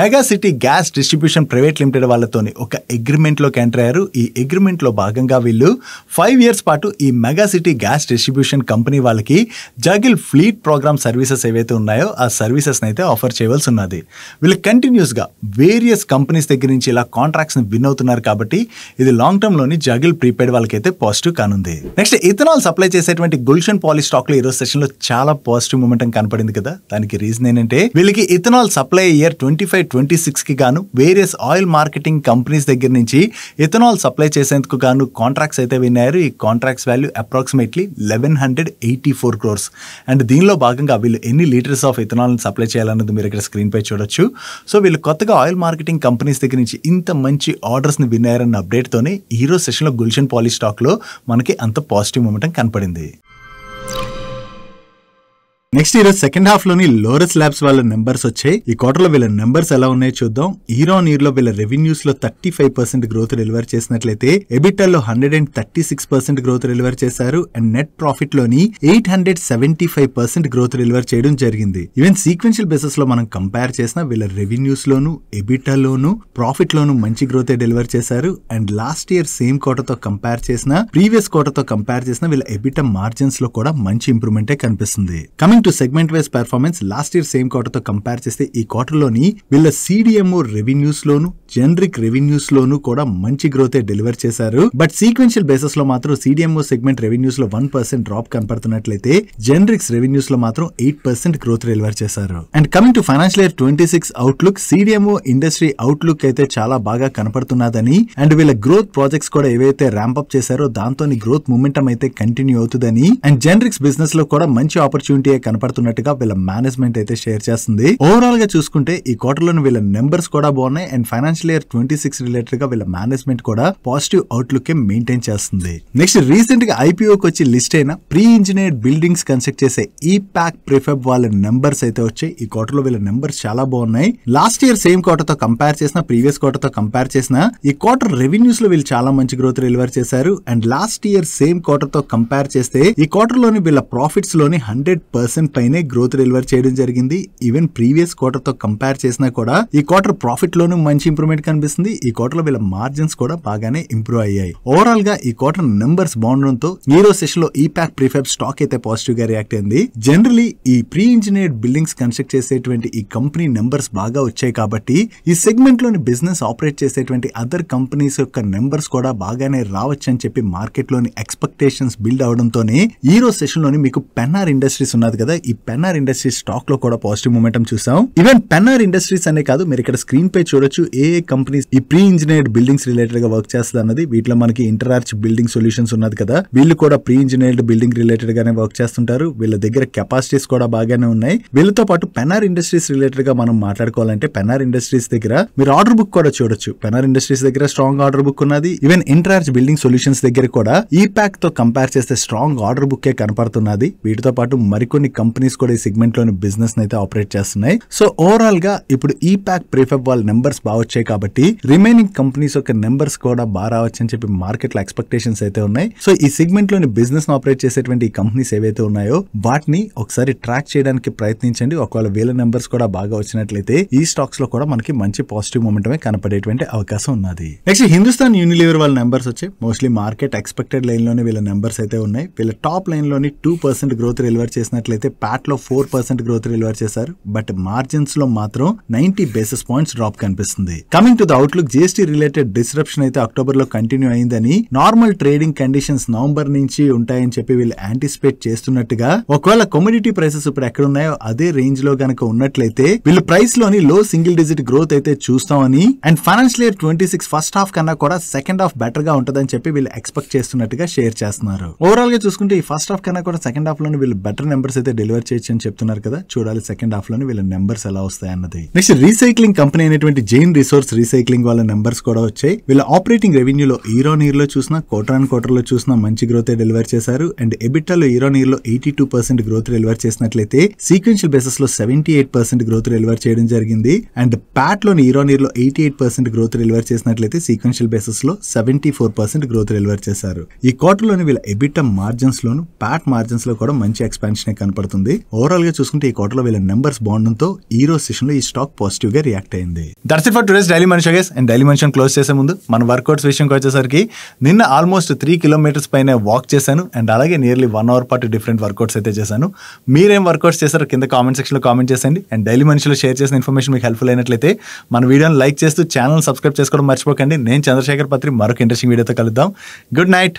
mega city gas distribution private limited వాళ్ళతోని ఒక అగ్రిమెంట్ లోకి ఎంటర్ అయ్యారు. ఈ అగ్రిమెంట్ లో భాగంగా భాగంగా వీళ్ళు 5 years పాటు ఈ mega city gas distribution company వాళ్ళకి జగిల్ ఫ్లీట్ ప్రోగ్రామ్ సర్వీసెస్ ఏవైతే ఉన్నాయో ఆ సర్వీసెస్ అయితే ఆఫర్ చేయవలసి ఉన్నది. వీళ్ళు కంటిన్యూస్ గా వేరియస్ కంపెనీస్ దగ్గర నుంచి ఇలా కాంట్రాక్ట్స్ ని విన్ అవుతున్నారు కాబట్టి ఇది లాంగ్ టర్మ్ లోని జగిల్ ప్రీపెయిడ్ వాళ్ళకైతే పాజిటివ్ కానుంది. నెక్స్ట్ ఇథనాల్ సప్లై చేసేటువంటి గుల్షన్ పాలి స్టాక్ లో ఈరోజు సెషన్ లో చాలా పాజిటివ్ మూమెంటం కనపడింది కదా. దానికి రీజన్ ఏంటంటే వీళ్ళకి ఇథనాల్ సప్లై ఇయర్ 25-26 కి గాను వేరియస్ ఆయిల్ మార్కెటింగ్ కంపెనీస్ దగ్గర నుంచి ఇథనాల్ సప్లై చేసేందుకు గాను కాంట్రాక్ట్స్ అయితే విన్నారు. ఈ contracts value approximately 1184 crores. And దీనిలో భాగంగా వీళ్ళు ఎన్ని లీటర్స్ ఆఫ్ ఇథనాల్ సప్లై చేయాలన్నది మీరు ఇక్కడ స్క్రీన్ పై చూడొచ్చు. సో వీళ్ళు కొత్తగా ఆయిల్ మార్కెటింగ్ కంపెనీస్ దగ్గర నుంచి ఇంత మంచి ఆర్డర్స్ ని విన్నారన్న అప్డేట్ తోనే ఈ రోజు సెషన్ లో గుల్షన్ పాలి స్టాక్ లో మనకి అంత పాజిటివ్ మూమెంటం కనపడింది. నెక్స్ట్ ఈరోజు సెకండ్ హాఫ్ లోని లోరస్ ల్యాబ్స్ వాళ్ళ నెంబర్స్ వచ్చాయి. ఈ క్వార్టర్ లో వీళ్ళ నెంబర్స్ ఎలా ఉన్నాయో చూద్దాం. ఇయర్ ఆన్ ఇయర్ లో వీళ్ళ రెవెన్యూస్ లో 35% గ్రోత్ డెలివర్ చేసినట్లయితే ఎబిటా లో 136% గ్రోత్ డెలివర్ చేశారు. అండ్ నెట్ ప్రాఫిట్ లోని 875% గ్రోత్ డెలివర్ చేయడం జరిగింది. ఈవెన్ సీక్వెన్షియల్ బేసిస్ లో మనం కంపేర్ చేసిన వీళ్ళ రెవెన్యూస్ లోను ఎబిటా లోను ప్రాఫిట్ లోను మంచి గ్రోత్ డెలివర్ చేశారు. And last year same quarter తో కంపేర్ చేసిన ప్రీవియస్ క్వార్టర్ తో కంపేర్ చేసిన వీళ్ళ ఎబిటా మార్జిన్స్ లో కూడా మంచి ఇంప్రూవ్మెంటే కనిపిస్తుంది. Coming to segment wise performance last year same quarter తో కంపేర్ చేస్తే ఈ క్వార్టర్ లోని వీళ్ళ CDMO రెవెన్యూస్ లోను జనరిక్ రెవెన్యూస్ లోను కూడా మంచి గ్రోత్ డెలివర్ చేశారు. బట్ సీక్వెన్షియల్ బేసిస్ లో మాత్రం CDMO సెగ్మెంట్ రెవెన్యూస్ లో 1% డ్రాప్ కనపడుతున్నట్లయితే జనరిక్స్ రెవెన్యూస్ లో మాత్రం 8% గ్రోత్ డెలివర్ చేశారు. And coming to financial year 26 outlook CDMO industry outlook అయితే చాలా బాగా కనపడుతున్నదని అండ్ వీళ్ళ గ్రోత్ ప్రాజెక్ట్స్ కూడా ఏవైతే ర్యాంప్ అప్ చేశారో దాంతో గ్రోత్ మూమెంటం అయితే కంటిన్యూ అవుతుందని అండ్ జనరిక్స్ బిజినెస్ లో కూడా మంచి ఆపర్చునిటీ కనపడుతున్నట్టుగా వీళ్ళ మేనేజ్మెంట్ అయితే షేర్ చేస్తుంది. ఓవరాల్ గా చూసుకుంటే ఈ క్వార్టర్ లో వీళ్ళ నెంబర్స్ కూడా బాగున్నాయి. అండ్ ఫైనాన్షియల్ ఇయర్ 26 రిలేటెడ్ గా వీళ్ళ మేనేజ్మెంట్ కూడా పాజిటివ్ అవుట్లుక్ మెయింటైన్ చేస్తుంది. నెక్స్ట్ రీసెంట్ గా ఐపీఓకి వచ్చి లిస్ట్ అయిన ప్రీ ఇంజనీర్డ్ బిల్డింగ్స్ కన్స్ట్రక్ట్ చేసే ఈపాక్ ప్రిఫెబ్ వాళ్ళ నెంబర్స్ అయితే వచ్చాయి. ఈ క్వార్టర్ లో వీళ్ళ నెంబర్స్ చాలా బాగున్నాయి. లాస్ట్ ఇయర్ సేమ్ క్వార్టర్ తో కంపేర్ చేసిన ప్రీవియస్ క్వార్టర్ తో కంపేర్ చేసిన ఈ క్వార్టర్ రెవెన్యూస్ లో వీళ్ళు చాలా మంచి గ్రోత్ డెలివర్ చేశారు. And last year same quarter తో కంపేర్ చేస్తే ఈ క్వార్టర్ లోని వీళ్ళ ప్రాఫిట్స్ లోని 100% పైనే గ్రోత్ డెలివర్ చేయడం జరిగింది. ఈవెన్ ప్రీవియస్ క్వార్టర్ తో కంపేర్ చేసినా కూడా ఈ క్వార్టర్ ప్రాఫిట్ లోను మంచి ఇంప్రూవ్మెంట్ కనిపిస్తుంది. ఈ క్వార్టర్ లో వీళ్ళ మార్జిన్స్ కూడా బాగానే ఇంప్రూవ్ అయ్యాయి. ఓవరాల్ గా ఈ క్వార్టర్ నెంబర్స్ బాగుండడంతో ఈ రోజు సెషన్ లో ఈపాక్ ప్రిఫెబ్ స్టాక్ అయితే పాజిటివ్ గా రియాక్ట్ అయింది. జనరలీ ఈ ప్రీ ఇంజనీర్డ్ బిల్డింగ్స్ కన్స్ట్రక్ట్ చేసేటువంటి ఈ కంపెనీ నెంబర్స్ బాగా వచ్చాయి కాబట్టి ఈ సెగ్మెంట్ లోని బిజినెస్ ఆపరేట్ చేసేటువంటి అదర్ కంపెనీస్ యొక్క నెంబర్స్ కూడా బాగానే రావచ్చు అని చెప్పి మార్కెట్ లోని ఎక్స్పెక్టేషన్స్ బిల్డ్ అవడంతోనే ఈ రోజు సెషన్ లోని మీకు పెన్నార్ ఇండస్ట్రీస్ ఉన్నది కదా, ఈ పెన్నార్ ఇండస్ట్రీస్ స్టాక్ లో కూడా పాజిటివ్ మూమెంటం చూసాం. ఈవెన్ పెన్నార్ ఇండస్ట్రీస్ అనే కాదు, మీరు ఇక్కడ స్క్రీన్ పై చూడొచ్చు ఏ కంపెనీస్ ఈ ప్రీ ఇంజనీర్డ్ బిల్డింగ్స్ రిలేటెడ్ గా వర్క్ చేస్తుంది అన్నది. వీటిలో మనకి ఇంటరార్చ్ బిల్డింగ్ సొల్యూషన్స్ ఉన్నది కదా, వీళ్ళు కూడా ప్రీ ఇంజనీర్డ్ బిల్డింగ్ రిలేటెడ్ గానే వర్క్ చేస్తుంటారు. వీళ్ళ దగ్గర కెపాసిటీస్ కూడా బాగానే ఉన్నాయి. వీళ్ళతో పాటు పెన్నార్ ఇండస్ట్రీస్ రిలేటెడ్ గా మనం మాట్లాడుకోవాలంటే పెన్నార్ ఇండస్ట్రీస్ దగ్గర మీరు ఆర్డర్ బుక్ కూడా చూడొచ్చు. పెన్నార్ ఇండస్ట్రీస్ దగ్గర స్ట్రాంగ్ ఆర్డర్ బుక్ ఉన్నది. ఈవెన్ ఇంటరార్చ్ బిల్డింగ్ సొల్యూషన్స్ దగ్గర కూడా ఈ ప్యాక్ తో కంపేర్ చేస్తే స్ట్రాంగ్ ఆర్డర్ బుక్ కనపడుతున్నది. వీటితో పాటు మరికొన్ని కంపెనీస్ కూడా ఈ సెగ్మెంట్ లోని బిజినెస్ అయితే ఆపరేట్ చేస్తున్నాయి. సో ఓవరాల్ గా ఇప్పుడు ఈ ప్యాక్ ప్రిఫెబ్ వాళ్ళ నెంబర్స్ బాగా వచ్చాయి కాబట్టి రిమైనింగ్ కంపెనీస్ యొక్క నెంబర్స్ కూడా బాగా రావచ్చు అని చెప్పి మార్కెట్ లో ఎక్స్పెక్టేషన్స్ అయితే ఉన్నాయి. సో ఈ సెగ్మెంట్ లోని బిజినెస్ ఆపరేట్ చేసేటువంటి ఈ కంపెనీస్ ఏవైతే ఉన్నాయో వాటిని ఒకసారి ట్రాక్ చేయడానికి ప్రయత్నించండి. ఒకవేళ వీళ్ళ నెంబర్స్ కూడా బాగా వచ్చినట్లయితే ఈ స్టాక్స్ లో కూడా మనకి మంచి పాజిటివ్ మూమెంటమే కనపడేటువంటి అవకాశం ఉన్నది. నెక్స్ట్ హిందుస్థాన్ యూనిలివర్ వాళ్ళ నెంబర్స్ వచ్చాయి. మోస్ట్లీ మార్కెట్ ఎక్స్పెక్టెడ్ లైన్ లోనే వీళ్ళ నెంబర్స్ అయితే ఉన్నాయి. వీళ్ళ టాప్ లైన్ లోని 2% గ్రోత్ డెలివర్ చేసినట్లయితే ప్యాట్ లో 4% గ్రోత్ డెలివర్ చేశారు. బట్ మార్జిన్స్ లో మాత్రం 90 basis points డ్రాప్ కనిపిస్తుంది. Coming to the outlook GST related disruption అయితే అక్టోబర్ లో కంటిన్యూ అయిందని నార్మల్ ట్రేడింగ్ కండిషన్స్ నవంబర్ నుంచి ఉంటాయని చెప్పి వీళ్ళు యాంటిసిపేట్ చేస్తున్నట్టుగా ఒకవేళ కమోడిటీ ప్రైసెస్ ఇప్పుడు ఎక్కడ ఉన్నాయో అదే రేంజ్ లో గనక ఉన్నట్లయితే వీళ్ళు ప్రైస్ లోని లో సింగిల్ డిజిట్ గ్రోత్ అయితే చూస్తామని and financial year 26 first half కన్నా కూడా సెకండ్ హాఫ్ బెటర్ గా ఉంటదని చెప్పి వీళ్ళు ఎక్స్పెక్ట్ చేస్తున్నట్టుగా షేర్ చేస్తున్నారు. ఓవరాల్ గా చూసుకుంటే ఈ ఫస్ట్ హాఫ్ కన్నా కూడా సెకండ్ హాఫ్ లోని వీళ్ళు బెటర్ నెంబర్స్ అయితే డెలివర్ చేయొచ్చు అని చెప్తున్నారు కదా. చూడాలి సెకండ్ హాఫ్ లోని వీళ్ళ నెంబర్స్ ఎలా వస్తాయి అన్నది. నెక్స్ట్ రీసైక్లింగ్ కంపెనీ అయినటువంటి జైన్ రిసోర్స్ రీసైక్లింగ్ వాళ్ళ నెంబర్స్ కూడా వచ్చాయి. వీళ్ళ ఆపరేటింగ్ రెవెన్యూలో ఇయర్ ఆన్ ఇయర్ లో చూసినా క్వార్టర్ ఆన్ క్వార్టర్ లో చూసినా మంచి గ్రోత్ డెలివర్ చేశారు. అండ్ ఎబిటాలో ఇయర్ ఆన్ ఇయర్ లో 82% గ్రోత్ డెలివర్ చేసినట్లయితే సీక్వెన్షియల్ బేసిస్ లో 78% గ్రోత్ డెలివర్ చేయడం జరిగింది. అండ్ ప్యాట్ లోని ఇయర్ ఆన్ ఇయర్ లో 88% గ్రోత్ డెలివర్ చేసినట్లయితే సీక్వెన్షియల్ బేసిస్ లో 74% గ్రోత్ డెలివర్ చేశారు. ఈ క్వార్టర్ లోని వీళ్ళ ఎబిటా మార్జిన్స్ లోను ప్యాట్ మార్జిన్స్ లో కూడా మంచి ఎక్స్పాన్షన్ కనపడుతుంది. ఓవరాల్ గా చూసుకుంటే ఈ క్వార్టర్ లో వీళ్ళ నెంబర్స్ బాగుండడంతో ఈ రోజు సెషన్ లో ఈ స్టాక్ పాజిటివ్ గా రియాక్ట్ అయింది. That's it for today's daily మనిషి గైస్. అండ్ డైలీ మనిషిని క్లోజ్ చేసే ముందు మన వర్కౌట్స్ విషయంకి వచ్చేసరికి నిన్న ఆల్మోస్ట్ 3 కిలోమీటర్స్ పైన వాక్ చేశాను అండ్ అలాగే నియర్లీ 1 అవర్ పాటు డిఫరెంట్ వర్కౌట్స్ అయితే చేశాను. మీరేం వర్కౌట్స్ చేశారో కింద కామెంట్ సెక్షన్లో కామెంట్ చేసేయండి. అండ్ డైలీ మనిషిలో షేర్ చేసిన ఇన్ఫర్మేషన్ మీకు హెల్ప్ఫుల్ అయినట్లయితే మన వీడియోని లైక్ చేస్తూ ఛానల్ సబ్స్క్రైబ్ చేసుకోవడం మర్చిపోకండి. నేను చంద్రశేఖర్ పత్రి మరొక ఇంట్రెస్టింగ్ వీడియోతో కలుద్దాం. Good night.